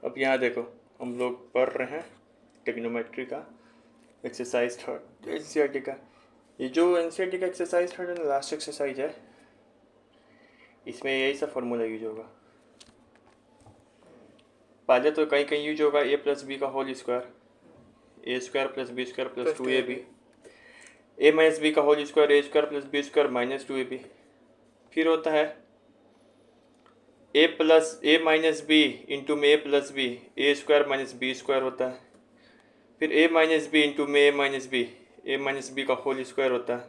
अब यहाँ देखो हम लोग पढ़ रहे हैं ट्रिग्नोमेट्री का एक्सरसाइज 3 एनसीईआरटी का। ये जो एनसीईआरटी का एक्सरसाइज 3 लास्ट एक्सरसाइज है, इसमें यही सब फॉर्मूला यूज होगा। पहले तो कहीं कहीं यूज होगा a प्लस बी का whole square, A square plus B square plus 2ab, A minus B का whole square A square plus B square minus 2ab। फिर होता है ए माइनस बी इंटू में A plus B, A square minus B square होता है। फिर A minus B into में A minus B का होल स्क्वायर होता है।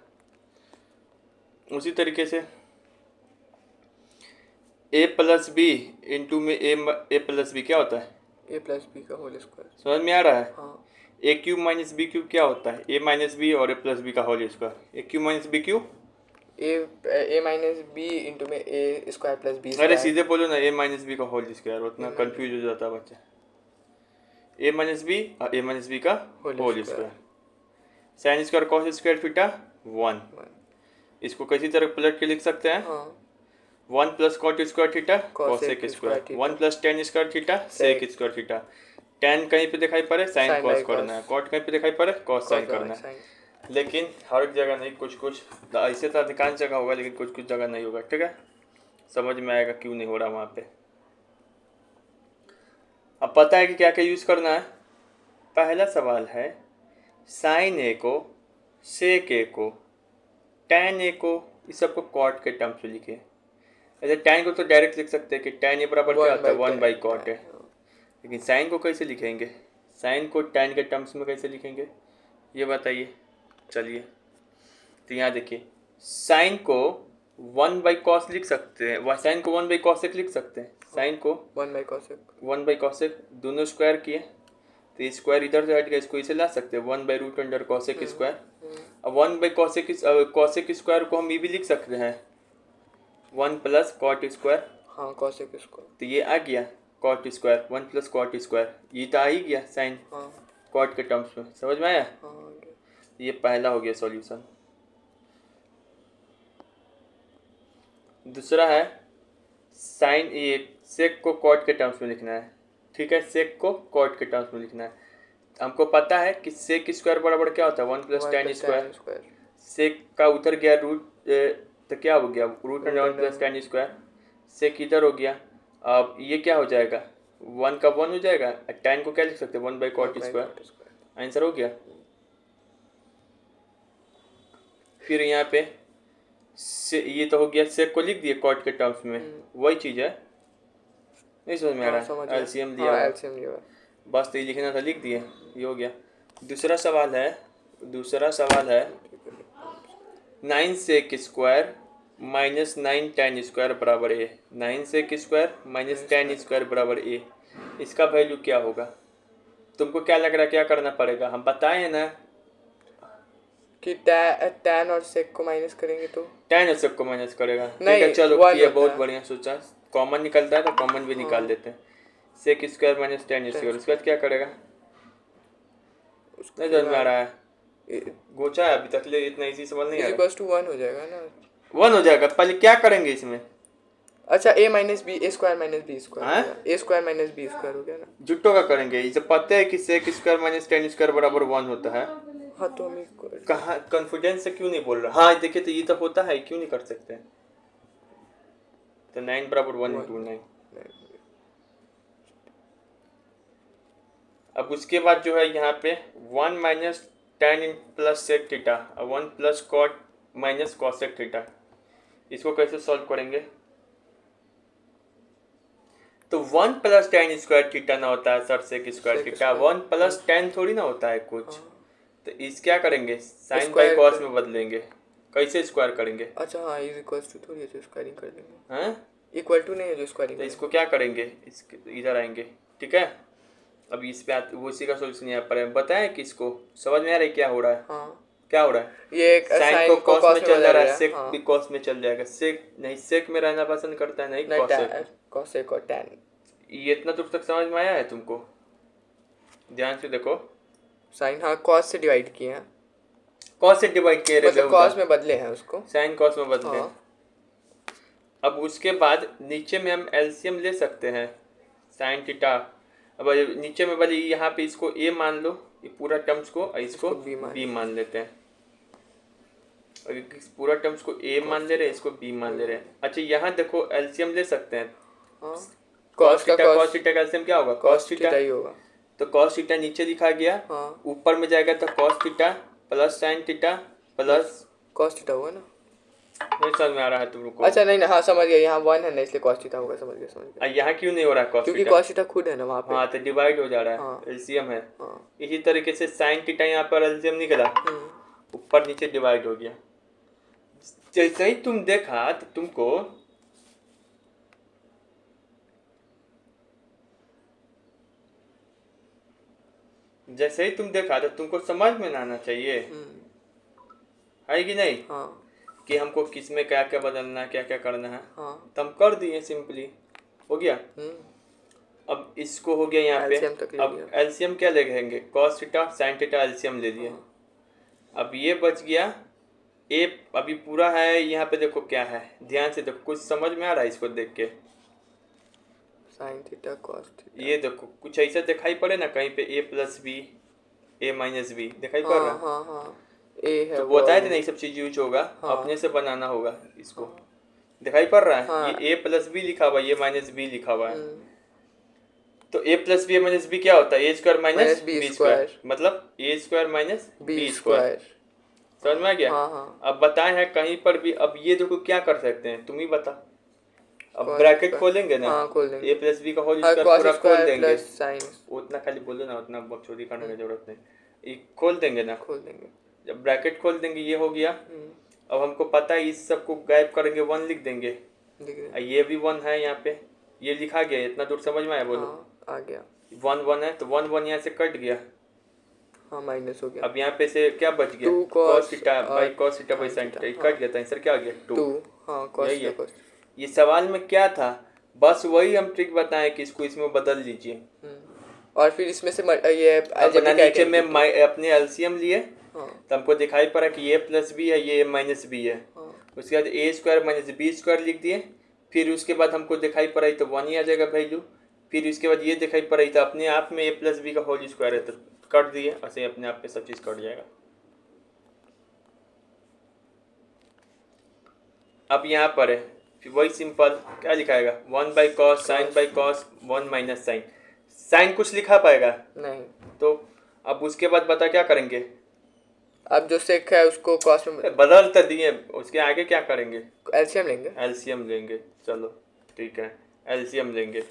उसी तरीके से ए प्लस बी इंटू में ए प्लस बी क्या होता है? ए प्लस बी का होल स्क्वायर। समझ में आ रहा है? हाँ। ए क्यूब माइनस बी क्यूब क्या होता है? ए माइनस बी और ए प्लस बी का होल स्क्वायर। ए क्यूब माइनस बी क्यूब ए माइनस बी इंटू में ए स्क्वायर प्लस बी। अरे सीधे बोलो ना, ए माइनस बी का होल स्क्वायर। उतना कंफ्यूज हो जाता है बच्चा। ए माइनस बी का whole square. Sine square cos square theta 1। इसको किसी तरह पलट के लिख सकते हैं। 1 plus cot square theta cosec square, 1 plus tan square theta sec square theta. Tan कहीं पे दिखाई पड़े साइन कॉस करना है, कॉट कहीं पे दिखाई पड़े कॉस साइन करना है। लेकिन हर जगह नहीं, कुछ कुछ ऐसे तो अधिकांश जगह होगा, लेकिन कुछ कुछ जगह नहीं होगा। ठीक है, समझ में आएगा क्यों नहीं हो रहा वहाँ पे। अब पता है कि क्या क्या यूज़ करना है। पहला सवाल है साइन ए को, सेक ए को, टैन ए को, इस सबको कॉट के टर्म्स में लिखे। ऐसे टैन को तो डायरेक्ट लिख सकते हैं कि टैन ए बराबर क्या होता है 1/cot है। लेकिन साइन को कैसे लिखेंगे? साइन को टैन के टर्म्स में कैसे लिखेंगे ये बताइए। चलिए तो यहाँ देखिए, साइन को 1/cos लिख सकते हैं, साइन को 1/cosec लिख सकते हैं। साइन को 1/cosec दोनों स्क्वायर किए तो स्क्वायर इधर से हट गया, इसको इसे ला सकते हैं 1/√cosec स्क्वायर। अब 1/cosec स्क्वायर को हम ये भी लिख सकते हैं 1 प्लस कॉट स्क्वायर। हाँ, कॉसेक स्क्वायर। तो ये आ गया cot square, 1 plus cot square, ये तो आ ही गया साइन कॉट के टर्म्स में। समझ में आया? ये पहला हो गया सॉल्यूशन। दूसरा है साइन ए, सेक को कॉट के टर्म्स में लिखना है। ठीक है, सेक को कॉट के टर्म्स में लिखना है। हमको पता है कि सेक स्क्वायर बराबर क्या होता है 1 प्लस टेन स्क्वायर। सेक का उधर गया रूट, तो क्या हो गया √1 प्लस टेन स्क्वायर। सेक इधर हो गया। अब ये क्या हो जाएगा 1 का 1 हो जाएगा। टेन को क्या लिख सकते हैं 1/cot स्क्वायर। आंसर हो गया। फिर यहाँ पे ये तो हो गया, सेक को लिख दिए कॉट के टर्म्स में, वही चीज़ है। नहीं समझ में आ रहा है? एलसीएम दिया बस, तो ये लिखना था, लिख दिए, ये हो गया। दूसरा सवाल है 9 sec square minus 9 tan square बराबर A. 9 sec square minus tan square बराबर ए। इसका वैल्यू क्या होगा? तुमको क्या लग रहा है क्या करना पड़ेगा? हम बताएं ना कि tan और sec को माइनस करेंगे तो tan और sec को माइनस करेगा। ठीक है, चलो ये बहुत बढ़िया सोचा। कॉमन निकलता है तो कॉमन भी निकाल देते हैं। Sec square minus tan square, उसके बाद क्या करेगा? नहीं समझ में आ रहा है? गोचा है अभी तक, ले इतना इजी समझ नहीं आ रहा। 1 हो जाएगा ना, 1 हो जाएगा। पहले क्या करेंगे इसमें? अच्छा, a minus B, A square minus B square, A square minus B square हो गया ना। जुट्टो का करेंगे। इसे पता है कि sec square minus tan square बराबर 1 होता है। हाँ, तो हम कहाँ कॉन्फिडेंस से क्यों नहीं बोल रहा? हाँ देखिए, तो ये तो होता है, क्यों नहीं कर सकते? तो 9 बराबर 1 इंटू 9। अब उसके बाद जो है यहाँ पे 1 minus tan plus sec theta, 1 plus cot minus cosec theta. इसको कैसे सॉल्व करेंगे? तो 1 प्लस tan स्क्वायर थीटा ना होता है sir sec square theta, 1 plus tan थोड़ी ना होता है कुछ। तो इस क्या करेंगे साइन बाई कॉस में बदलेंगे। कैसे स्क्वायर करेंगे? अच्छा हाँ, इज इक्वल टू थोड़ी है जो स्क्वायरिंग कर देंगे। हैं? इक्वल टू नहीं है जो स्क्वायरिंग। तो इसको क्या करेंगे, इधर आएंगे। ठीक है, अब इस पे वो इसी का सोल्यूशन यहाँ पर है। बताएं कि इसको समझ में आ रहा है क्या हो रहा है? क्या हो रहा है? ये साइन को कॉस में चल जा रहा है, सेक भी कॉस में चल जाएगा। सेक नहीं, सेक में रहना पसंद करता है, नहीं कॉसेक और टैन। ये इतना दूर तक समझ में आया है तुमको? ध्यान से देखो, साइन हाँ कॉस से डिवाइड किए हैं, कॉस से डिवाइड किए, मतलब कॉस में बदले हैं उसको, साइन कॉस में बदले। अब उसके बाद नीचे में हम एलसीएम ले सकते हैं साइन थीटा। अब नीचे में भले यहाँ पे इसको ए मान लो, ये पूरा टर्म्स को, और इसको बी मान लेते हैं। और इस पूरा टर्म्स को ए मान ले रहे हैं, इसको बी मान ले रहे हैं। अच्छा यहाँ देखो एलसीएम ले सकते हैं। कॉस थीटा का एलसीएम क्या होगा? कॉस थीटा ही होगा। तो कॉस थीटा नीचे लिखा गया, ऊपर में जाएगा तो cos theta plus sine theta plus cos theta होगा ना? नहीं समझ में आ रहा है तुमको? अच्छा नहीं हाँ समझ गया, यहाँ 1 है ना इसलिए कॉस थीटा होगा, समझ गया। यहाँ क्यों नहीं हो रहा कॉस क्योंकि थीटा? कॉस थीटा खुद है ना वहाँ पे। हाँ तो डिवाइड हो जा रहा है। हाँ। एलसीएम है। इसी तरीके से साइन थीटा यहाँ पर एलसीएम निकला, ऊपर नीचे डिवाइड हो गया। जैसे ही तुम देखा तो तुमको समझ में ना आना चाहिए, है कि नहीं? हाँ। कि हमको किस में क्या क्या बदलना है, क्या क्या करना है। हाँ। तो हम कर दिए, सिंपली हो गया। अब इसको हो गया यहाँ पे। अब एलसीएम क्या लेंगे? Cos theta sine theta LCM ले लिया। अब ये बच गया ए, अभी पूरा है। यहाँ पे देखो क्या है, ध्यान से देखो, कुछ समझ में आ रहा है इसको देख के? साइन थीटा कॉस थीटा, ये देखो कुछ ऐसा दिखाई पड़े ना कहीं पे, ए plus B A minus B दिखाई पड़ रहा है? हाँ। ए है तो बताए थे नहीं, सब चीज यूज होगा। अपने से बनाना होगा इसको। दिखाई पड़ रहा है? ये ए प्लस बी लिखा हुआ है, ये माइनस बी लिखा हुआ है। तो ए प्लस बी माइनस बी क्या होता है? ए स्क्वायर माइनस बी स्क्वायर, मतलब ए स्क्वायर माइनस बी स्क्वायर। समझ में आ गया? अब बताए हैं कहीं पर भी। अब ये देखो क्या कर सकते हैं, तुम ही बता। अब ब्रैकेट खोलेंगे ना, ए प्लस बी का होल स्क्वायर पूरा खोल देंगे। उतना खाली बोलो ना, उतना बकचोदी करने की जरूरत नहीं। खोल देंगे ना, खोल देंगे। जब ब्रैकेट खोल देंगे ये हो गया। अब हमको पता है इस सबको गायब करेंगे, 1 लिख देंगे। ये भी 1 है यहाँ पे, ये लिखा गया। इतना दूर समझ में आया? बोलो। आ गया। 1 है तो 1 यहाँ से कट गया। हाँ माइनस हो गया। अब यहाँ पे से क्या बच गया? cos theta by cos theta by sin theta, cut गया था। आंसर क्या आ गया? 2। हाँ cos यही है। ये सवाल में क्या था, बस वही हम ट्रिक बताएं कि इसको इसमें बदल लीजिए। और फिर इसमें से ये अपना नीचे में अपने एलसीएम लिए, तो हमको दिखाई पड़ा कि ये प्लस बी है, ये माइनस बी है। उसके बाद ए स्क्वायर माइनस बी स्क्वायर लिख दिए। फिर उसके बाद हमको दिखाई पड़ा तो 1 ही आ जाएगा वैल्यू। फिर उसके बाद ये दिखाई पड़ा तो अपने आप में ए प्लस बी का होल स्क्वायर है, तो कट दिए। ऐसे अपने आप पे सब चीज़ कट जाएगा। अब यहाँ पर है फिर वही सिंपल, क्या लिखाएगा? 1 by cos sine by cos 1 minus sine. Sine कुछ लिखा पाएगा नहीं। तो अब उसके बाद बता क्या करेंगे? अब जो सेक है उसको कॉस में बदल तो दिए, उसके आगे क्या करेंगे? एलसीएम लेंगे। एलसीएम लेंगे, चलो ठीक है, एलसीएम लेंगे।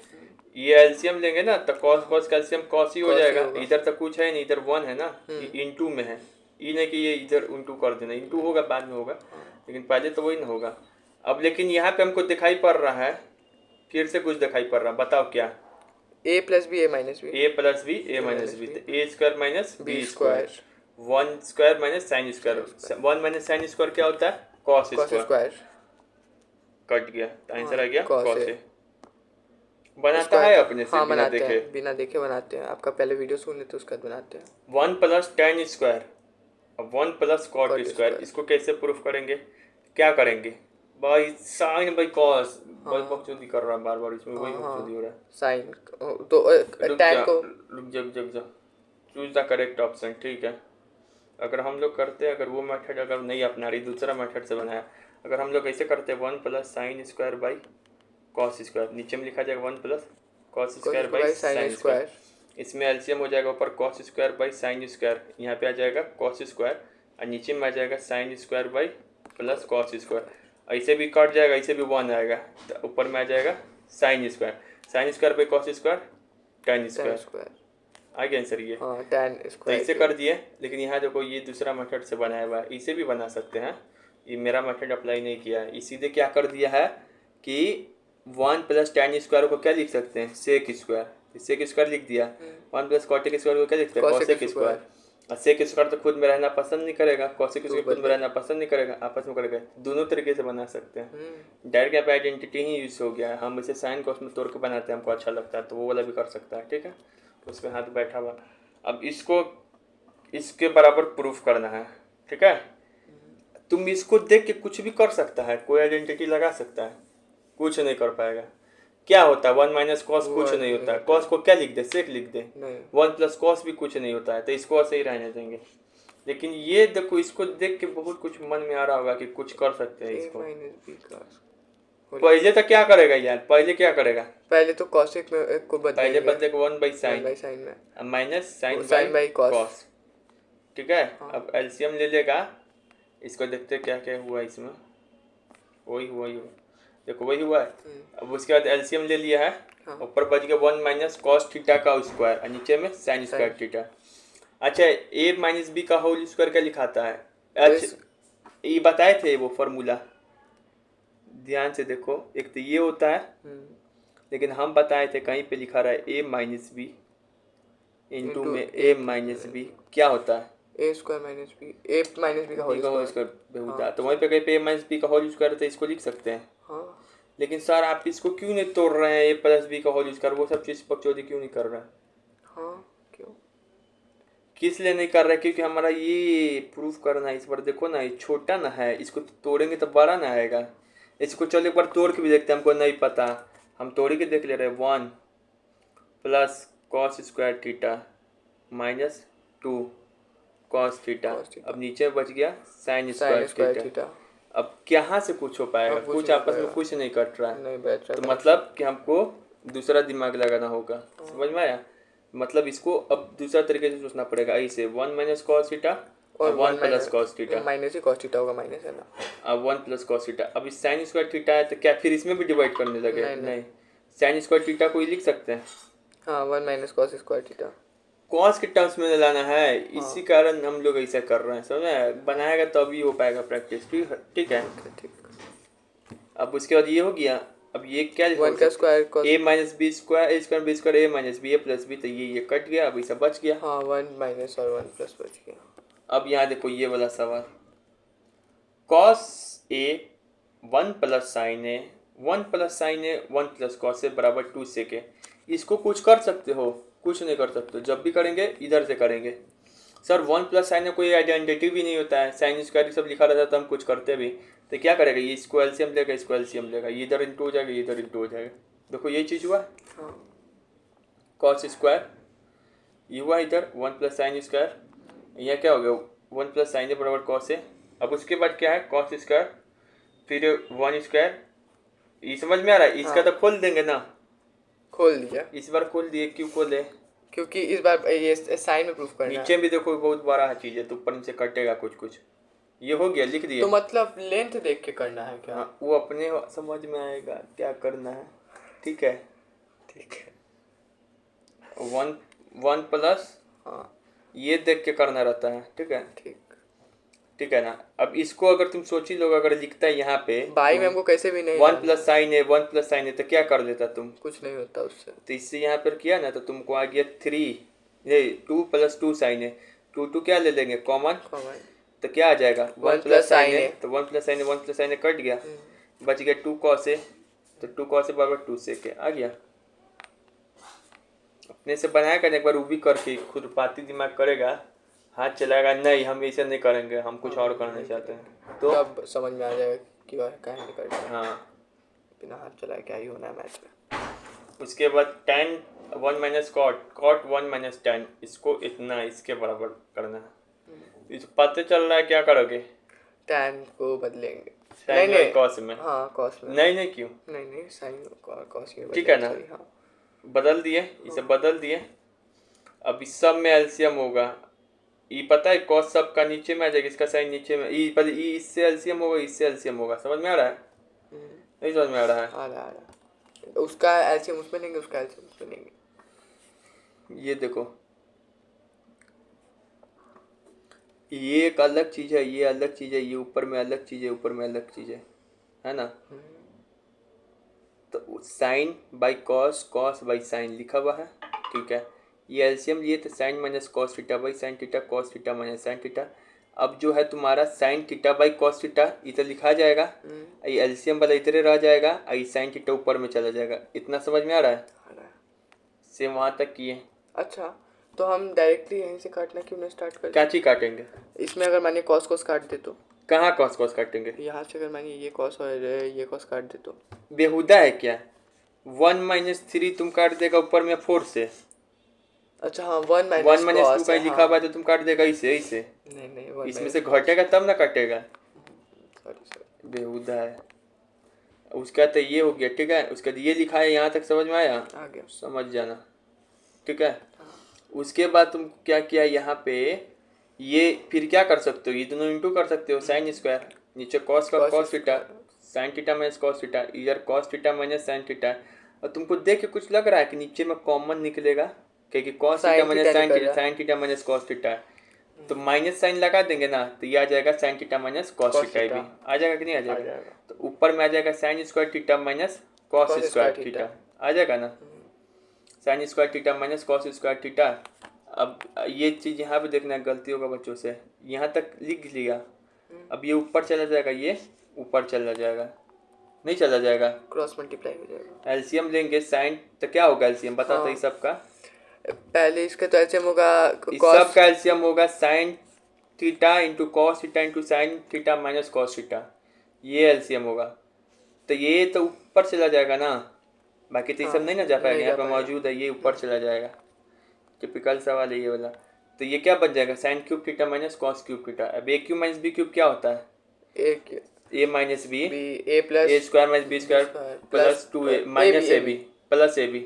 ये एलसीएम लेंगे ना तो कॉस कॉस का एलसीएम कॉस ही हो जाएगा। इधर तो कुछ है नहीं, इधर 1 है ना, इनटू में है। ये नहीं कि ये इधर इंटू कर देना, इंटू होगा बाद में होगा, लेकिन पहले तो वही ना होगा। अब लेकिन यहाँ पे हमको दिखाई पड़ रहा है, फिर से कुछ दिखाई पड़ रहा है, बताओ क्या? A plus B A minus B, A plus B A minus B, तो A square minus B square, 1 square minus sine square. 1 minus sine square क्या होता है? Cos square. कट गया तो आंसर आ गया कॉस ए। बनाता है अपने से? हाँ बनाते हैं, बिना देखे बनाते हैं। आपका पहले वीडियो सुन लेते उसके बाद बनाते हैं। 1 प्लस tan स्क्वायर और 1 प्लस कॉट स्क्वायर, इसको कैसे प्रूफ करेंगे? क्या करेंगे भाई? Sine by cos. बस बकचोदी कर रहा है बार बार, इसमें वही बकचोदी हो रहा है। साइन तो tan को रुक जा, चूज द करेक्ट ऑप्शन। ठीक है, अगर हम लोग करते, अगर वो मेथड अगर नहीं अपना रही, दूसरा मेथड से बनाया, अगर हम लोग ऐसे करते 1 plus sign square by cos square, नीचे में लिखा जाएगा 1 plus cos square by sine square. इसमें एलसीएम हो जाएगा ऊपर cos square by sine square, यहाँ पे आ जाएगा कॉस स्क्वायर, और नीचे में आ जाएगा sine square by plus cos square. ऐसे भी कट जाएगा, ऐसे भी 1 आएगा, तो ऊपर में आ जाएगा sine square by cos square tan square. आ गया आंसर ये। tan तो स्क्वायर इसे कर दिए। लेकिन यहाँ देखो ये दूसरा मेथड से बनाया हुआ है, इसे भी बना सकते हैं। ये मेरा मेथड अप्लाई नहीं किया है, सीधे क्या कर दिया है कि 1 प्लस tan स्क्वायर को क्या लिख सकते हैं? सेक स्क्वायर लिख दिया। 1 प्लस कॉटेक स्क्वायर को क्या लिखते हैं? Cosec square. और सेक स्क्वायर तो खुद में रहना पसंद नहीं करेगा, कॉसेक स्क्वायर खुद में रहना पसंद नहीं करेगा, आपस में करेगा। दोनों तरीके से बना सकते हैं। डायरेक्ट यहाँ पे आइडेंटिटी ही यूज हो गया है। हम इसे साइन कॉस में तोड़ के बनाते हैं, हमको अच्छा लगता है, तो वो वाला भी कर सकता है। ठीक है, उस पर हाथ बैठा हुआ। अब इसको इसके बराबर प्रूफ करना है। ठीक है, तुम इसको देख के कुछ भी कर सकता है, कोई आइडेंटिटी लगा सकता है। कुछ नहीं कर पाएगा। क्या होता है 1 माइनस कॉस, कुछ One नहीं होता है। नहीं कॉस को क्या लिख दे, सेक लिख दे। नहीं 1 प्लस कॉस भी कुछ नहीं होता है, तो इसको ऐसे ही रहने देंगे। लेकिन ये देखो, इसको देख के बहुत कुछ मन में आ रहा होगा कि कुछ कर सकते हैं a इसको। माइनस बी का पहले तो क्या करेगा यार, पहले क्या करेगा, पहले तो कॉसेक में को पहले बदलेंगे बदले 1 बाई 1 साइन बाई साइन में minus sine sine by by cos. Cos. ठीक है, हाँ। अब एलसीएम ले लेगा। इसको देखते क्या क्या हुआ इसमें। वही हुआ, देखो वही हुआ है। अब उसके बाद एलसीएम ले लिया है। हाँ। ऊपर बच गया 1 माइनस कॉस थीटा का स्क्वायर और नीचे में साइन स्क्वायर थीटा। अच्छा, ए माइनस बी का होल स्क्वायर क्या लिखाता है। अच्छा, ये बताए थे वो फॉर्मूला, ध्यान से देखो। एक तो ये होता है, लेकिन हम बताए थे कहीं पे लिखा रहा है ए माइनस बी इंटू में ए माइनस बी क्या होता है, ए square minus B, A minus B का होल स्क्वायर। बेहुदा। तो वहीं पे कहीं पे ए माइनस बी का होल स्क्वायर तो इसको लिख सकते हैं। हाँ लेकिन सर आप इसको क्यों नहीं तोड़ रहे हैं, ए प्लस बी का होल स्क्वायर, वो सब चीज़ बकचोदी क्यों नहीं कर रहे हैं। हाँ क्यों, किस लिए नहीं कर रहे, क्योंकि हमारा ये प्रूफ करना है इस बार। देखो ना, ये छोटा ना है, इसको तोड़ेंगे तो बड़ा ना आएगा। इसको चलो एक बार तोड़ के भी देखते हैं, हमको नहीं पता, हम तोड़ के देख ले रहे हैं। 1 plus cos square theta minus 2 cos theta. अब नीचे बच गया साइन स्क्वायर थीटा। अब कहाँ से कुछ हो पाएगा, कुछ आपस में कुछ नहीं कट रहा है। तो मतलब कि हमको दूसरा दिमाग लगाना होगा। समझ में आया, मतलब इसको अब दूसरा तरीके से सोचना पड़ेगा। ऐसे 1 माइनस कॉस थीटा और 1 प्लस कॉस थीटा, माइनस ही कॉस थीटा होगा, माइनस है ना। अब 1 प्लस कॉस थीटा। अब इस साइन स्क्वायर थीटा है तो क्या फिर इसमें भी डिवाइड करने लगे, नहीं। साइन स्क्वायर थीटा को ही लिख सकते हैं। हाँ 1 minus cos square theta cos के टर्म्स में लाना है, इसी कारण हम लोग ऐसा कर रहे हैं। समझ बनाएगा तभी हो पाएगा प्रैक्टिस। ठीक है। अब उसके बाद ये हो गया। अब ये क्या लिखा, 1 का square A minus B square, A square B square, A minus B A plus B, तो ये कट गया। अब ऐसा बच गया। हाँ 1 माइनस और 1 प्लस बच गया। अब यहाँ देखो ये वाला सवाल, cos A 1 plus sign A 1 plus sign A 1 plus cos A बराबर 2 सेक ए। इसको कुछ कर सकते हो, कुछ नहीं कर सकते। जब भी करेंगे इधर से करेंगे। सर 1 प्लस साइन में कोई आइडेंटिटी भी नहीं होता है, साइन स्क्वायर सब लिखा रहता है तो हम कुछ करते भी। तो क्या करेगा, ये इसको एलसीएम लेगा, इसको एलसीएम लेगा, ये इधर इंटू हो जाएगा, ये इधर इंटू हो जाएगा। देखो ये चीज़ हुआ, कॉस स्क्वायर ये हुआ इधर 1 प्लस साइन स्क्वायर। यहाँ क्या हो गया 1 प्लस साइन ए बराबर कॉस ए। अब उसके बाद क्या है कॉस स्क्वायर, फिर 1 स्क्वायर। ये समझ में आ रहा है, इसका तो खोल देंगे ना, खोल दिया। इस बार खोल दिए। क्यों खोले, क्योंकि इस बार ये साइन में प्रूफ करना है। नीचे भी देखो बहुत बड़ा चीज़ है तो ऊपर से कटेगा कुछ कुछ। ये हो गया, लिख दिए। तो मतलब लेंथ देख के करना है क्या। हाँ, वो अपने समझ में आएगा क्या करना है। ठीक है, ठीक है। 1 प्लस हाँ ये देख के करना रहता है। ठीक है, ठीक है ना। अब इसको अगर तुम सोच ही लोग, अगर लिखता है यहाँ पे बाई में हमको कैसे भी नहीं 1 प्लस साइन है 1 प्लस साइन है, तो क्या कर देता तुम, कुछ नहीं होता उससे। तो इससे यहाँ पर किया ना तो तुमको आ गया 3 ये 2 प्लस 2 साइन है। 2 क्या ले लेंगे कॉमन, तो क्या आ जाएगा 1 प्लस साइन है। तो 1 प्लस साइन है 1 प्लस साइन है कट गया, बच गया 2 कॉस है। तो 2 कॉस है बराबर 2 सेक है, आ गया। अपने से बनाया करने एक बार वो भी करके खुद पाती दिमाग करेगा, हाथ चलाएगा नहीं हम ऐसे नहीं करेंगे, हम कुछ और करना चाहते हैं, तो तब समझ में आ जाएगा कि वह कहीं नहीं करेगा। हाँ, बिना हाथ चलाए क्या ही होना है मैच में। उसके बाद tan 1 minus cot 1 minus tan, इसको इतना इसके बराबर करना है। इस पता चल रहा है क्या करोगे, tan को बदलेंगे साइन नहीं कॉस में। हाँ कॉस में नहीं क्यों, नहीं साइन कॉस में। ठीक है ना। हाँ बदल दिए, इसे बदल दिए। अब इस सब में एलसीएम होगा। ये पता है कॉस सब का नीचे में आ जाएगा, इसका साइन नीचे में। ये पहले ये इससे एलसीएम होगा, इससे एलसीएम होगा। समझ में आ रहा है, नहीं समझ में आ रहा है। आ रहा उसका एलसीएम उसमें लेंगे, उसका एलसीएम उसमें लेंगे। ये देखो ये एक अलग चीज़ है, ये अलग चीज़ है, ये ऊपर में अलग चीज़ है, ऊपर में अलग चीज़ है ना। तो sine by cos, cos by sine लिखा हुआ है। ठीक है, ये एलसीएम लिए तो sine minus cos theta by sine theta, cos theta minus sine theta. अब जो है तुम्हारा sine theta by cos theta इधर लिखा जाएगा, ये एलसीएम वाला इधर रह जाएगा, ये साइन थीटा ऊपर में चला जाएगा। इतना समझ में आ रहा है, सेम वहाँ तक किए। अच्छा तो हम डायरेक्टली यहीं से काटना क्यों नहीं स्टार्ट करते, क्या चीज काटेंगे इसमें अगर मानिए कॉस काट दे तो कहाँ कॉस कॉस काटेंगे? यहाँ से अगर मैंने ये कॉस और ये कॉस काट दे तो बेहुदा है क्या? 1 - 3 तुम काट देगा ऊपर में 4 से। अच्छा हाँ 1 1 माइनस - 2 कॉस का है, लिखा हुआ हाँ है तो तुम काट देगा इसे इसे। नहीं 1 इसमें माइनस से घटेगा तब ना कटेगा। सॉरी बेहुदा है। उसका तो ये हो गया, ठीक है। उसका ये लिखा है, यहाँ तक समझ में आया? आ गया। समझ जाना, ठीक है। उसके बाद तुम क्या किया यहाँ पे, ये फिर क्या कर सकते हो, ये दोनों इंटू कर सकते हो, साइन स्क्वायर नीचे कॉस का Cos cos theta, square। Sine theta minus cos theta, इधर cos theta minus sine theta. और तुमको देख के कुछ लग रहा है कि नीचे में कॉमन निकलेगा, क्योंकि cos theta Sin minus theta sine निकल थीटा, रहा है। Sine theta minus cos theta, तो माइनस साइन लगा देंगे ना, तो ये आ जाएगा sine theta minus cos Cos theta. भी theta। आ जाएगा कि नहीं आ आ जाएगा? जाएगा। तो ऊपर में आ जाएगा sine square theta minus cos Cos square square theta, theta। आ जाएगा ना। Sine square theta minus cos square theta. अब ये चीज़ यहाँ पे देखना, गलती होगा बच्चों से, यहाँ तक लिख लिया। अब ये ऊपर चला जाएगा, ये ऊपर चला जाएगा, नहीं चला जाएगा, क्रॉस मल्टीप्लाई हो जाएगा। एलसीएम लेंगे साइन, तो क्या होगा एलसीएम बता तो, इस सब का पहले इसका तो ऐसे होगा इस cos सब का एलसीएम होगा sine theta into cos theta into sine theta minus cos theta, ये एलसीएम होगा। तो ये तो ऊपर चला जाएगा ना, बाकी तो ये सब नहीं ना जा पाएगा, नहीं यहाँ जा पे पाएगा। मौजूद है, ये ऊपर चला जाएगा। टिपिकल सवाल है ये वाला। तो ये क्या बन जाएगा, sine cube theta minus cos cube theta. अब A cube minus B cube क्या होता है, एक A minus B, A plus A square minus B square plus 2a minus A B plus A B,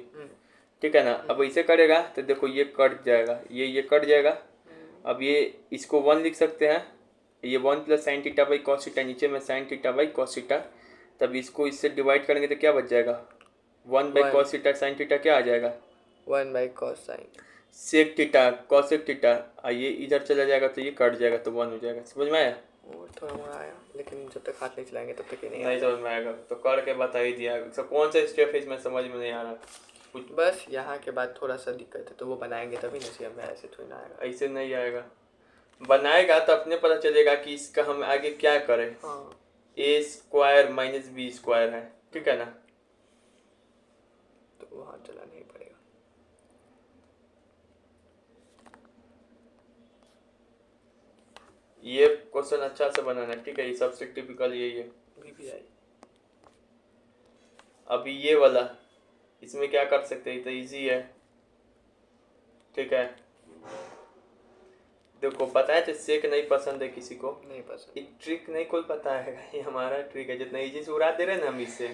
ठीक है ना। अब इसे करेगा तो देखो ये कट जाएगा, ये कट जाएगा। अब ये इसको 1 लिख सकते हैं, ये 1 plus sign theta by cos theta, नीचे में sign theta by cos theta. तब इसको इससे डिवाइड करेंगे तो क्या बच जाएगा, 1 by cos theta sine theta क्या आ जाएगा, 1 by cos sine sec theta cosec theta. ये इधर चला जाएगा तो ये कट जाएगा तो 1 हो जाएगा। समझ में आया? वो थोड़ा मोड़ा आया, लेकिन जब तक हाथ नहीं चलाएंगे तब तक ये नहीं नहीं समझ में आएगा तो करके बता ही दिया। सब कौन सा स्टेप है इसमें समझ में नहीं आ रहा कुछ। बस यहाँ के बाद थोड़ा सा दिक्कत है, तो वो बनाएंगे तभी ना सीएम में, ऐसे थोड़ी ना आएगा। ऐसे नहीं आएगा, बनाएगा तो अपने पता चलेगा कि इसका हम आगे क्या करें। हाँ ए स्क्वायर माइनस बी स्क्वायर है, ठीक है ना। तो वो हाथ चलाना ही पड़ेगा। ये क्वेश्चन अच्छा से बनाना, ठीक है। ये सबसे टिपिकल यही है। VBI अभी ये वाला, इसमें क्या कर सकते हैं, तो इजी है, ठीक है। देखो बताया तो सेक नहीं पसंद है किसी को, नहीं पसंद। एक ट्रिक नहीं कोई बताएगा, ये हमारा ट्रिक है। जितना इजी से उड़ा दे रहे ना हम इससे,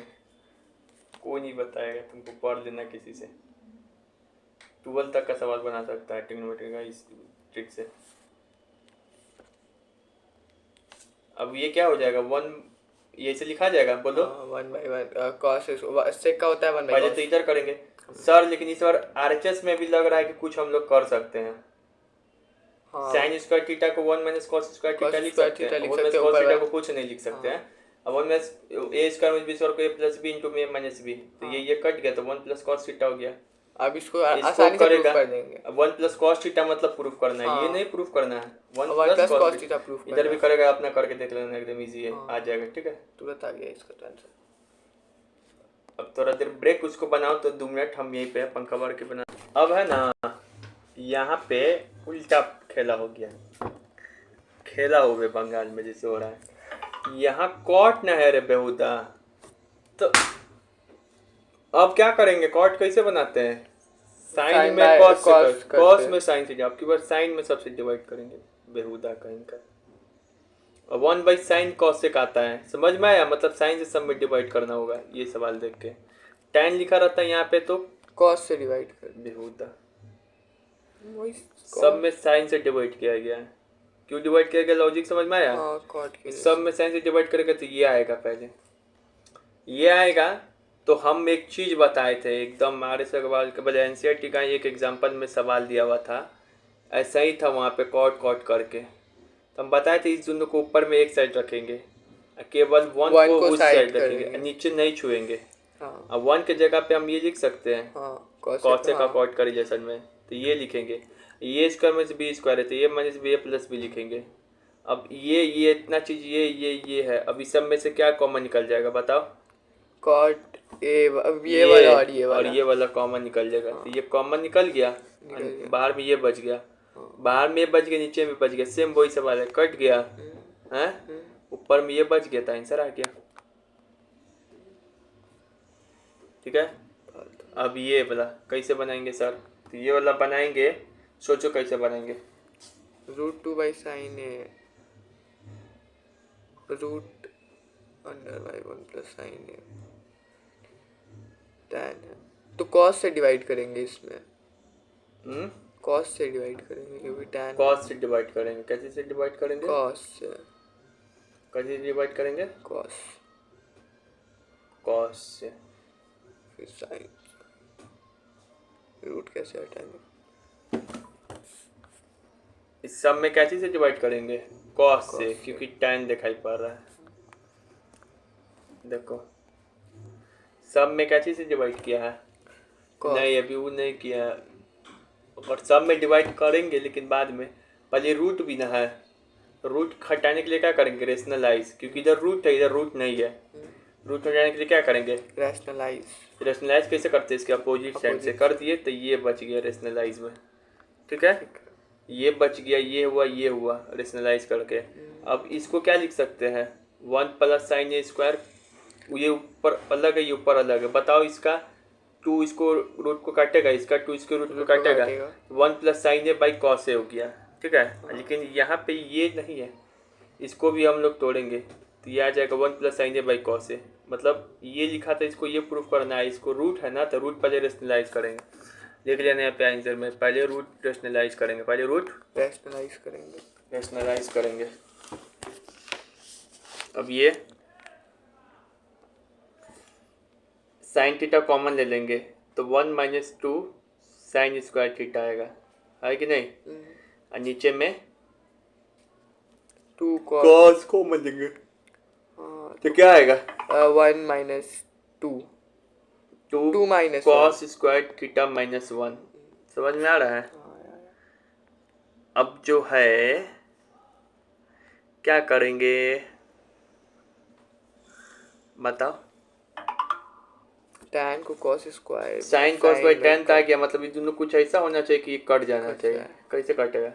कोई नहीं बताएगा तुमको, पढ़ लेना किसी से। 12 तक का सवाल बना सकता है ट्रिग्नोमेट्री का इस ट्रिक से। अब ये क्या हो जाएगा, 1 ये से लिखा जाएगा, बोलो। 1 बाई 1 कॉस सेक का होता है 1 बाई पहले तो इधर करेंगे सर, लेकिन इस बार आरएचएस में भी लग रहा है कि कुछ हम लोग कर सकते हैं। साइन स्क्वायर थीटा को 1 माइनस कॉस स्क्वायर थीटा लिख सकते हैं, 1 माइनस कॉस थीटा को कुछ नहीं लिख सकते हैं। अब 1 माइनस ए स्क्वायर माइनस बी स्क्वायर को ए प्लस बी इंटू ए माइनस बी, तो ये कट गया तो 1 प्लस कॉस थीटा हो गया। अब इसको आसानी से प्रूफ कर देंगे। अब 1 प्लस कॉस थीटा मतलब प्रूफ करना है, ये नहीं प्रूफ करना है। 1 प्लस कॉस थीटा प्रूफ करना है। इधर भी करेगा, अपना करके देख लेना, एकदम इजी है, आ जाएगा, ठीक है। तुरंत आ गया इसका तो आंसर। अब थोड़ा देर ब्रेक उसको बनाओ तो 2 मिनट हम यहीं पे पंखा भर के बना। अब है ना, यहाँ पे उल्टा खेला हो गया, खेला हो गया बंगाल में जैसे हो रहा है। यहाँ कॉट ना है रे बेहुदा, तो अब क्या करेंगे, कॉट कैसे बनाते हैं, साइन में कॉस में साइन से, आपकी बार साइन में सबसे डिवाइड करेंगे, बेहुदा कहीं का। और 1 बाई साइन कॉसेक आता है, समझ में आया, मतलब साइन से सब में डिवाइड करना होगा। ये सवाल देख के tan लिखा रहता है यहाँ पे तो कॉस से डिवाइड कर, बेहुदा सब में साइन से डिवाइड किया गया है। क्यों डिवाइड किया गया, लॉजिक समझ में आया। सब में साइन से डिवाइड करेगा तो ये आएगा, पहले ये आएगा। तो हम एक चीज बताए थे एकदम आर.एस. अग्रवाल के बजाय एनसीईआरटी का एक एग्जाम्पल में सवाल दिया हुआ था, ऐसा ही था वहाँ पे कॉट कॉट करके। तो हम बताए थे इस दोनों को ऊपर में एक साइड रखेंगे, केवल 1 को उस साइड रखेंगे, नीचे नहीं छुएंगे। अब 1 के जगह पे हम ये लिख सकते हैं, कॉस का कॉट का रिलेशन में, तो ये लिखेंगे ए स्क्वायर माइनस बी स्क्वायर है तो ए माइनस बी प्लस बी लिखेंगे। अब ये इतना चीज ये है। अब इस सब में से क्या कॉमन निकल जाएगा बताओ, कॉट ए, अब ये वाला और ये वाला कॉमन निकल जाएगा। तो ये कॉमन निकल गया, बाहर में ये बच गया, बाहर में बच गया, नीचे में बच गया, सेम वही सवाल है, कट गया है। ऊपर में ये बच गया था, आंसर आ गया। ठीक है, अब ये वाला कैसे बनाएंगे सर? तो ये वाला बनाएंगे, सोचो कैसे बनाएंगे। √2/sin a √√1 sin a tan है, तो cos से डिवाइड करेंगे इसमें, cos से डिवाइड करेंगे क्योंकि tan कॉस से डिवाइड करेंगे। कैसे से डिवाइड करेंगे? cos से, कैसे डिवाइड करेंगे? cos कॉस से। फिर sin, रूट कैसे हटाएंगे? इस सब में कैसे से डिवाइड करेंगे? कॉस से, से। क्योंकि tan दिखाई पड़ रहा है। देखो सब में कैसे से डिवाइड किया है? Cos। नहीं, अभी वो नहीं किया है, और सब में डिवाइड करेंगे लेकिन बाद में। पहले रूट भी ना है, रूट हटाने के लिए क्या करेंगे? रेशनलाइज, क्योंकि इधर रूट है इधर रूट नहीं है। रूट हटाने के लिए क्या करेंगे? रैशनलाइज। रेशनलाइज कैसे करते हैं? इसके अपोजिट साइड से कर दिए तो ये बच गया रेशनलाइज में। ठीक है, ये बच गया, ये हुआ रेशनलाइज करके। अब इसको क्या लिख सकते हैं? 1 + sin a स्क्वायर, ये ऊपर अलग है ये ऊपर अलग है। बताओ इसका 2 इसको रूट को काटेगा, इसका 2 इसके रूट को काटेगा। 1 + sin a / cos a हो गया। ठीक है, लेकिन यहाँ पे ये नहीं है, इसको भी हम लोग तोड़ेंगे तो ये आ जाएगा 1 + sin a / cos a। मतलब ये लिखा था, इसको ये प्रूफ करना है। इसको रूट है ना, तो रूट पहले रेशनलाइज करेंगे। देख लेना यहाँ पे आंसर में, पहले रूट रेशनलाइज करेंगे, पहले रूट रेशनलाइज करेंगे। अब ये साइन थीटा कॉमन ले लेंगे तो 1 - 2 sin स्क्वायर थीटा आएगा, है कि नहीं? और नीचे में 2 cos कॉमन लेंगे तो क्या आएगा? 1 - 2 2 - cos स्क्वायर थीटा -1। समझ में आ रहा है? अब जो है क्या करेंगे बताओ? tan को cos square sin cos by tan आ गया, मतलब ये दोनों कुछ ऐसा होना चाहिए कि ये कट जाना चाहिए। कैसे कटेगा?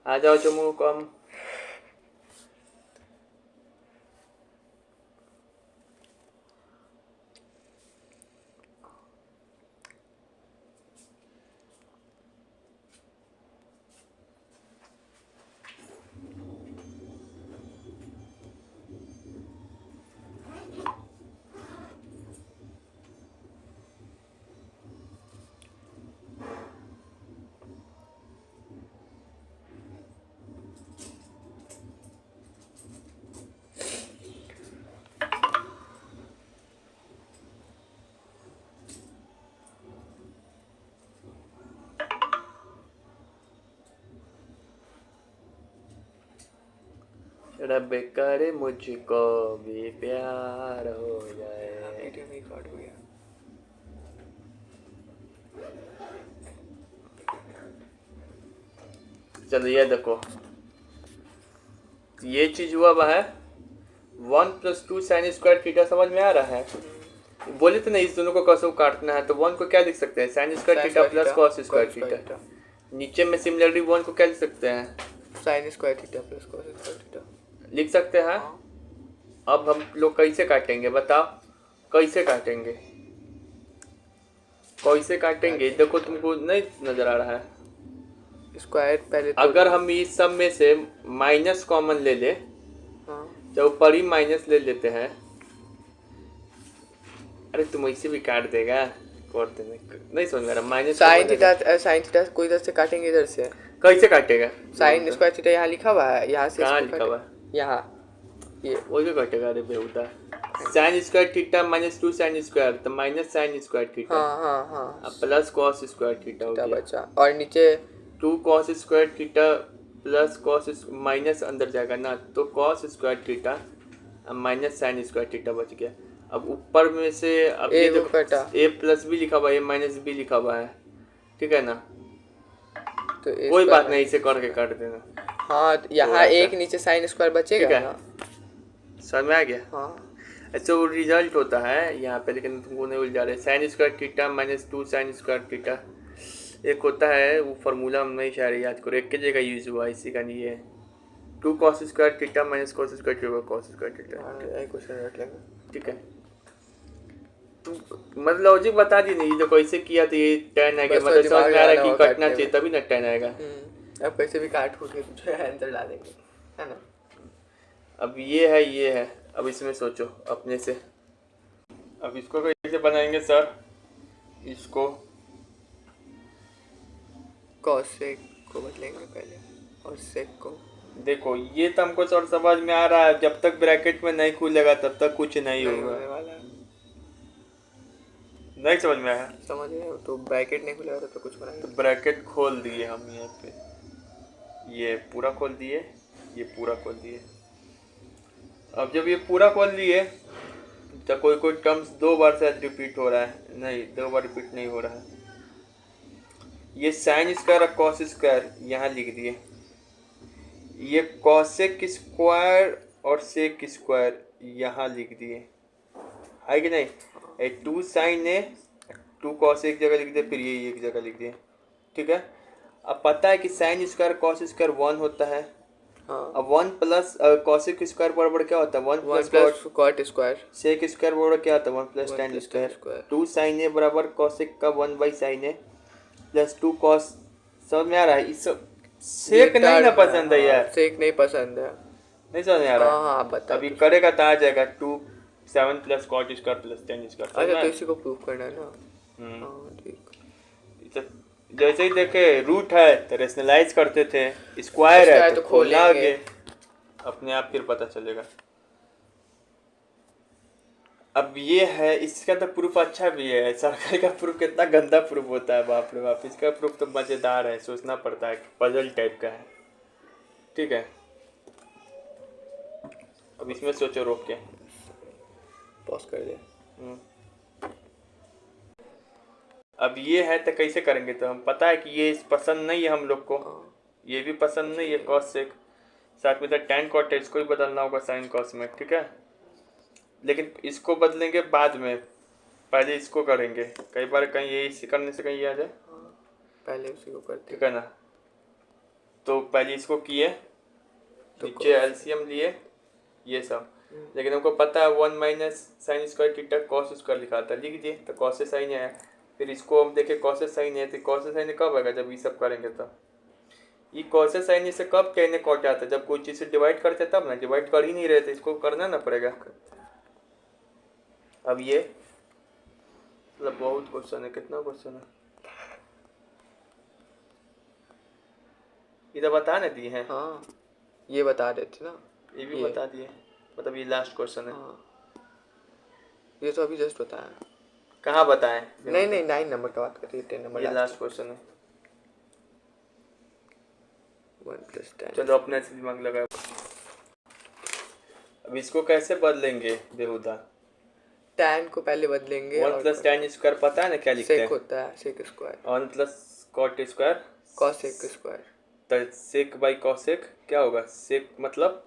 आ जाओ चमू कम। रब करे मुझको भी प्यार हो जाए। वीडियो में रिकॉर्ड हो गया। चलो ये देखो, ये चीज हुआ वह है 1 + 2 sin स्क्वायर थीटा। समझ में आ रहा है? बोले तो नहीं इस दोनों को कैसे काटना है, तो 1 को क्या लिख सकते हैं? sin square theta + cos square theta. नीचे में सिमिलरली 1 को क्या लिख सकते हैं? sin square theta + cos square theta लिख सकते हैं। अब हम लोग कैसे काटेंगे बताओ? कैसे काटेंगे? कैसे काटेंगे? देखो तुमको नहीं नजर आ रहा है? स्क्वायर पहले अगर हम इस सब में से माइनस कॉमन ले ले, तो ऊपर ही माइनस ले लेते हैं। अरे तुम ऐसे भी काट देगा, नहीं समझ में आ रहा। माइनस sin थीटा को इधर से काटेंगे, इधर से कैसे काटेगा? sin स्क्वायर थीटा यहाँ लिखा हुआ है, यहाँ से कहाँ लिखा हुआ? यहाँ ये वही काटेगा। अरे बेहुदा, sin square theta -2 sin square तो -sin स्क्वायर थीटा। हाँ प्लस cos स्क्वायर थीटा हो गया। बचा, और नीचे 2 cos square theta plus cos minus अंदर जाएगा ना, तो cos square theta -sin square theta बच गया। अब ऊपर में से अब ये देखो a+ भी लिखा हुआ है, a- भी लिखा हुआ है। ठीक है ना? तो कोई बात नहीं, इसे करके काट देना। हाँ, यहाँ एक नीचे sin स्क्वायर बचेगा ना। समझ में आ गया? हाँ, ऐसे वो रिजल्ट होता है यहाँ पे, लेकिन तुमको नहीं भूल जा रहे। sin square theta -2 sin square theta एक होता है वो फार्मूला हम नहीं शायद याद करो, एक की जगह यूज हुआ इसी का नहीं है, 2 cos square theta minus cos square theta cos square theta. यही क्वेश्चन रख लेंगे। ठीक है, तो मतलब लॉजिक बता दी नहीं, तो कैसे किया तो ये टेन आएगा, बस मतलब दिमाग समझ में आ रहा है लगाना कि होगा कटना काटने चाहिए में। तभी ना टेन आएगा। अब कैसे भी काट कूट के कुछ आंसर डालेंगे, है ना। अब ये है, अब इसमें सोचो अपने से, अब इसको कैसे बनाएंगे सर, इसको कॉस सेक को बदलेंगे पहले और सेक को। देखो ये तो हमको सर समझ में आ रहा है, जब तक ब्रैकेट में नहीं खुलेगा तब तक कुछ नहीं नहीं होगा। होने वाला है। नहीं समझ में आया, समझ गए हो? तो ब्रैकेट नहीं खुलेगा तो कुछ तो बनाएंगे। ब्रैकेट खोल दिए हम यहाँ पे, ये पूरा खोल दिए, ये पूरा खोल दिए। अब जब ये पूरा खोल दिए तो कोई कोई टर्म्स 2 बार शायद रिपीट हो रहा है, नहीं 2 बार रिपीट नहीं हो रहा है। ये साइन स्क्वायर और कॉस स्क्वायर यहाँ लिख दिए, ये कॉसेक स्क्वायर और सेक स्क्वायर यहाँ लिख दिए, है कि नहीं। 2 साइन है, 2 कॉस एक जगह लिख दिए, फिर ये एक जगह लिख दिए। ठीक है, अब पता है कि साइन स्क्वायर कॉस स्क्वायर 1 होता है। हाँ, अब 1 प्लस कॉसेक स्क्वायर बराबर क्या होता है, 1 one plus plus cot square. Sec square बराबर क्या होता है, 1 प्लस 1 tan plus square. 10 2 sine A बराबर कॉसेक का 1 by sine A plus 2 cos. समझ में आ रहा है, इस सब सेक नहीं ना पसंद है यार, सेक नहीं पसंद है। नहीं समझ में आ रहा हाँ है। हाँ, आप बताओ अभी कुछ। करेगा तो आ जाएगा 2 7 plus cot square plus 10 square. अच्छा, तो इसी को प्रूव करना है ना। हम्म, हाँ ठीक। जैसे ही देखे रूट है तो रेशनलाइज करते थे, स्क्वायर है तो खोलना आगे, अपने आप फिर पता चलेगा। अब ये है, इसका तो प्रूफ अच्छा भी है, सर्कल का प्रूफ कितना गंदा प्रूफ होता है, बाप रे बाप। इसका प्रूफ तो मज़ेदार है, सोचना पड़ता है, पजल टाइप का है। ठीक है, अब इसमें सोचो रोक के। पॉज कर दे। अब ये है तो कैसे करेंगे, तो हम पता है कि ये पसंद नहीं है हम लोग को, हाँ, ये भी पसंद नहीं है कॉस सेक, साथ में टैन कॉट है, इसको ही बदलना होगा साइन कॉस में। ठीक है, लेकिन इसको बदलेंगे बाद में, पहले इसको करेंगे। कई बार कहीं ये इसी करने से कहीं ये आ जाए। पहले उसी को करते। ठीक है ना, तो पहले इसको किए, तो नीचे एलसीएम लिए ये सब, लेकिन हमको पता है 1 minus sine square theta cos square लिखा था, लिख दिए तो कॉस से साइन आया। फिर इसको हम देखे कॉस से साइन है, तो कॉस से साइन कब आएगा, जब ये सब करेंगे तब। ये कॉस से साइन से कब कहने कॉट आता है, जब कोई चीज़ से डिवाइड करते तब ना, डिवाइड कर ही नहीं रहे थे, इसको करना ना पड़ेगा। अब ये मतलब बहुत क्वेश्चन है, कितना क्वेश्चन है इधर बता ना दिए हैं। हाँ, ये बता देते ना। ये भी बता दिए, मतलब ये लास्ट क्वेश्चन है। हाँ, ये तो अभी जस्ट बताया। कहाँ बताएं, नहीं नहीं, 9 नंबर का बात कर रही है, 10 नंबर ये लास्ट क्वेश्चन है। 1 प्लस 10। चलो अपने से दिमाग लगाओ। अब इसको कैसे बदलेंगे बेहुदा, tan को पहले बदलेंगे। 1 प्लस टेन स्क्वायर पता है ना क्या लिखते सेक हैं, होता है sec square, 1 plus cot square cosec square, तो सेक बाई कॉसेक क्या होगा, सेक मतलब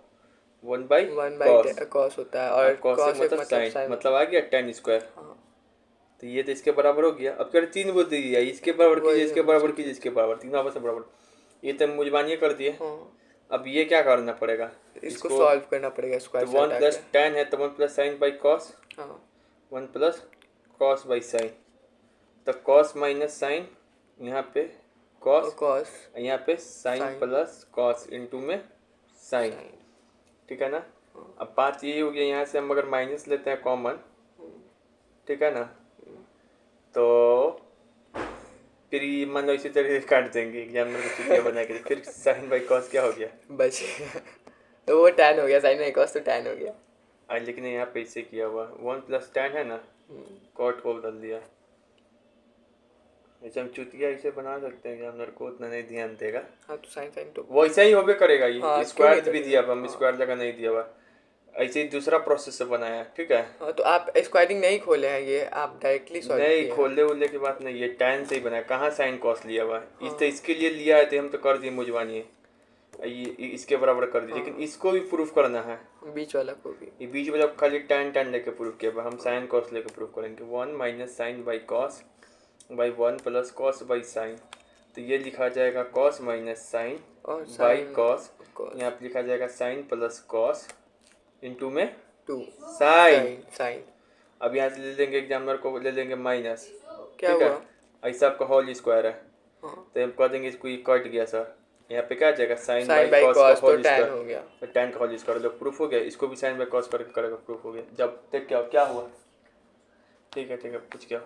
1 बाई 1 बाई कॉस होता है, और कॉसेक कॉस मतलब मतलब साइन, मतलब आ गया टेन स्क्वायर। हाँ, तो ये तो इसके बराबर हो गया। अब कर 3 बोल दिया, इसके बराबर कीजिए, इसके बराबर कीजिए, इसके बराबर, तीनों आपस में बराबर, ये तो मुझबानिए कर दिए। हाँ। अब ये क्या करना पड़ेगा, इसको सॉल्व करना पड़ेगा, तो स्क्वायर 1 प्लस टेन है तो 1 प्लस साइन बाई कॉस, हाँ 1 प्लस कॉस बाई साइन, तो कॉस माइनस साइन, यहाँ पे कॉस, कॉस, यहाँ पे साइन प्लस कॉस इंटू में साइन। ठीक है ना, अब बात ये हो गया, यहाँ से हम अगर माइनस लेते हैं कॉमन, ठीक है ना, तो फिर ये मान लो इसी तरह से काट देंगे एग्जामिनर को चीटिया बना के, फिर साइन बाई कॉस क्या हो गया, बच गया। तो वो tan हो गया, साइन बाई कॉस तो tan हो गया। आज लेकिन यहाँ पे इसे किया हुआ 1 प्लस टेन है ना, कॉट को बदल दिया। ऐसे हम चुतिया इसे बना सकते हैं, एग्जामिनर को उतना नहीं ध्यान देगा। हाँ, तो साइन साइन तो वैसा ही होबे करेगा ये, हाँ, स्क्वायर क्यों भी नहीं दिया हुआ, हम हाँ। स्क्वायर लगा नहीं दिया हुआ, ऐसे ही दूसरा प्रोसेस से बनाया। ठीक है, हाँ, तो आप स्क्वायरिंग नहीं खोले हैं, ये आप डायरेक्टली सॉल्व किए नहीं हैं। खोलने वोलने की बात नहीं, ये tan से ही बनाया, कहाँ साइन कॉस लिया हुआ है, इस तो इसके लिए लिया है तो हम तो कर दिए मुझवानी, ये इसके बराबर कर दिए, लेकिन इसको भी प्रूफ करना है, बीच वाला को भी। ये बीच में जब खाली tan लेके प्रूफ किया, हम साइन कॉस लेके प्रूफ करेंगे। 1 minus sine by cos by 1 plus cos by sine, तो ये लिखा जाएगा कॉस माइनस साइन और बाई sin कॉस, cos यहाँ पे लिखा जाएगा साइन प्लस कॉस इंटू में 2 साइन। sin अब यहाँ से ले लेंगे एग्जाम्पल को, ले लेंगे माइनस, क्या ठीक है, हुआ? ऐसा आपका होल स्क्वायर है, हाँ, तो हम कह देंगे इसको, ये कट गया सर, यहाँ पे क्या आ जाएगा sine sin by by cos का cos तो होल tan स्क्वायर, हो गया। तो tan का होल स्क्वायर, तो प्रूफ हो गया, इसको भी साइन बाई कॉस करके करेगा, प्रूफ हो गया। जब तक क्या क्या हुआ, ठीक है, पूछ क्या